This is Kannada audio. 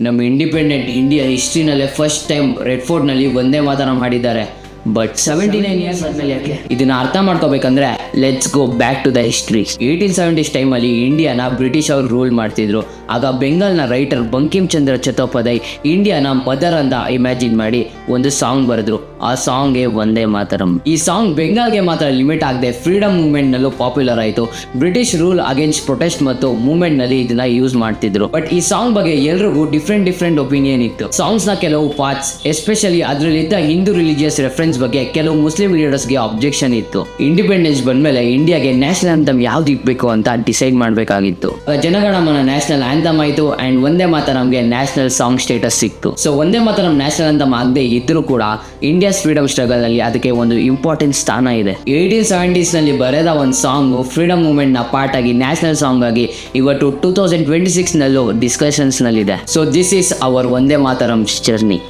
ನಮ್ಮ ಇಂಡಿಪೆಂಡೆಂಟ್ ಇಂಡಿಯಾ ಹಿಸ್ಟ್ರಿನಲ್ಲೇ ಫಸ್ಟ್ ಟೈಮ್ ರೆಡ್ ಫೋರ್ಟ್ನಲ್ಲಿ ಒಂದೇ ಮಾತನಾಡಿ ಮಾಡಿದ್ದಾರೆ. ಬಟ್ 79 ಇಯರ್ಸ್ ಆದ್ಮೇಲೆ ಯಾಕೆ? ಇದನ್ನ ಅರ್ಥ ಮಾಡ್ಕೋಬೇಕಂದ್ರೆ let's go back to the history. 1870s ಟೈಮಲ್ಲಿ ಇಂಡಿಯಾನ ಬ್ರಿಟಿಷ್ ಅವರು ರೂಲ್ ಮಾಡ್ತಿದ್ರು. ಆಗ ಬೆಂಗಾಲ್ನ ರೈಟರ್ ಬಂಕಿಮ್ ಚಂದ್ರ ಚಟ್ಟೋಪಾಧ್ಯಾಯ್ ಇಂಡಿಯಾನ ಮದರ್ ಅಂತ ಇಮ್ಯಾಜಿನ್ ಮಾಡಿ ಒಂದು ಸಾಂಗ್ ಬರೆದ್ರು. ಆ ಸಾಂಗ್ಗೆ ಒಂದೇ ಮಾತರಂ. ಈ ಸಾಂಗ್ ಬೆಂಗಾಲ್ಗೆ ಮಾತ್ರ ಲಿಮಿಟ್ ಆಗದೆ ಫ್ರೀಡಮ್ ಮೂವ್ಮೆಂಟ್ ನಲ್ಲೂ ಪಾಪ್ಯುಲರ್ ಆಯಿತು. ಬ್ರಿಟಿಷ್ ರೂಲ್ ಅಗೇನ್ಸ್ಟ್ ಪ್ರೊಟೆಸ್ಟ್ ಮತ್ತು ಮೂವ್ಮೆಂಟ್ ನಲ್ಲಿ ಇದನ್ನ ಯೂಸ್ ಮಾಡ್ತಿದ್ರು. ಬಟ್ ಈ ಸಾಂಗ್ ಬಗ್ಗೆ ಎಲ್ರಿಗೂ ಡಿಫ್ರೆಂಟ್ ಒಪಿನಿಯನ್ ಇತ್ತು. ಸಾಂಗ್ಸ್ ನ ಕೆಲವು ಪಾರ್ಟ್ಸ್, ಎಸ್ಪೆಷಲಿ ಅದರಲ್ಲಿದ್ದ ಹಿಂದೂ ರಿಲಿಜಿಯಸ್ ರೆಫರೆನ್ಸ್ ಬಗ್ಗೆ ಕೆಲವು ಮುಸ್ಲಿಂ ಲೀಡರ್ಸ್ಗೆ ಅಬ್ಜೆಕ್ಷನ್ ಇತ್ತು. ಇಂಡಿಪೆಂಡೆನ್ಸ್ ಬಂದ್ಮೇಲೆ ಇಂಡಿಯಾಗೆ ನ್ಯಾಷನಲ್ ಆಂಥಮ್ ಯಾವ್ದು ಇಕ್ಬೇಕು ಅಂತ ಡಿಸೈಡ್ ಮಾಡಬೇಕಾಗಿತ್ತು. ಜನಗಣಮನ ನ್ಯಾಷನಲ್ ಆಂಥಮ್ ಆಯಿತು ಅಂಡ್ ಒಂದೇ ಮಾತರಂಗೆ ನ್ಯಾಷನಲ್ ಸಾಂಗ್ ಸ್ಟೇಟಸ್ ಸಿಕ್ತು. ಸೊ ಒಂದೇ ಮಾತರಂ ನ್ಯಾಷನಲ್ ಆಂಥಮ್ ಆಗದೆ ಇದ್ರೂ ಕೂಡ ಇಂಡಿಯಾಸ್ ಫ್ರೀಡಮ್ ಸ್ಟ್ರಗಲ್ ನಲ್ಲಿ ಅದಕ್ಕೆ ಒಂದು ಇಂಪಾರ್ಟೆಂಟ್ ಸ್ಥಾನ ಇದೆ. 1870s ನಲ್ಲಿ ಬರೆದ ಒಂದು ಸಾಂಗ್ ಫ್ರೀಡಮ್ ಮೂವ್ಮೆಂಟ್ ನ ಪಾರ್ಟ್ ಆಗಿ ನ್ಯಾಷನಲ್ ಸಾಂಗ್ ಆಗಿ ಇವತ್ತು 2026 ನಲ್ಲೂ ಡಿಸ್ಕಷನ್ಸ್ ನಲ್ಲಿದೆ. ಸೊ ದಿಸ್ ಈಸ್ ಅವರ್ ಒಂದೇ ಮಾತರಂ ಜರ್ನಿ.